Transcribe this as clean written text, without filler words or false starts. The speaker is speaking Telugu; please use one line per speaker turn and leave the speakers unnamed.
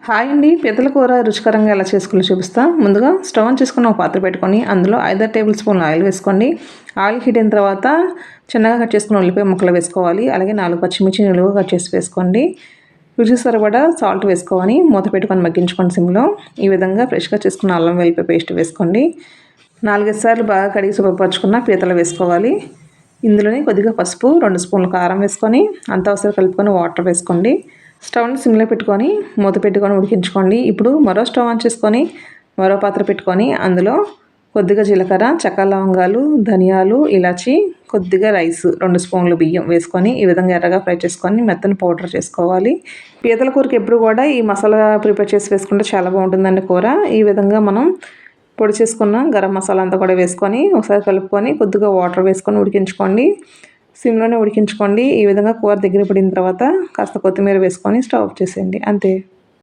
హాయ్ అండి. పీతల కూర రుచికరంగా ఎలా చేసుకోవాలో చూపిస్తా. ముందుగా స్టవ్ ఆన్ చేసుకుని ఒక పాత్ర పెట్టుకొని అందులో 5 టేబుల్ స్పూన్ల ఆయిల్ వేసుకోండి. ఆయిల్ హీట్ అయిన తర్వాత చిన్నగా కట్ చేసుకున్న ఉల్లిపాయ ముక్కలు వేసుకోవాలి. అలాగే 4 పచ్చిమిర్చి నిలువుగా కట్ చేసి వేసుకోండి. రుచికి సరిపడా సాల్ట్ వేసుకొని మూత పెట్టుకొని మగ్గించుకోండి సిమ్లో. ఈ విధంగా ఫ్రెష్గా చేసుకున్న అల్లం వెల్లిపాయ పేస్ట్ వేసుకోండి. 4-5 సార్లు బాగా కడిగి శుభ్రపరచుకున్న పీతలు వేసుకోవాలి. ఇందులోనే కొద్దిగా పసుపు, 2 స్పూన్ల కారం వేసుకొని అంతా ఒకసారి కలుపుకొని వాటర్ వేసుకోండి. స్టవ్ని సిమ్లో పెట్టుకొని మూత పెట్టుకొని ఉడికించుకోండి. ఇప్పుడు మరో స్టవ్ ఆన్ చేసుకొని మరో పాత్ర పెట్టుకొని అందులో కొద్దిగా జీలకర్ర, చెక్క, లవంగాలు, ధనియాలు, ఇలాచి, కొద్దిగా రైస్, 2 స్పూన్లు బియ్యం వేసుకొని ఈ విధంగా ఎర్రగా ఫ్రై చేసుకొని మెత్తని పౌడర్ చేసుకోవాలి. పీతల కూరకి ఎప్పుడు కూడా ఈ మసాలా ప్రిపేర్ చేసి వేసుకుంటే చాలా బాగుంటుందండి కూర. ఈ విధంగా మనం పొడి చేసుకున్న గరం మసాలా అంతా కూడా వేసుకొని ఒకసారి కలుపుకొని కొద్దిగా వాటర్ వేసుకొని ఉడికించుకోండి. సిమ్లోనే ఉడికించుకోండి. ఈ విధంగా కూర దగ్గర పడిన తర్వాత కాస్త కొత్తిమీర వేసుకొని స్టవ్ ఆఫ్ చేసేయండి. అంతే.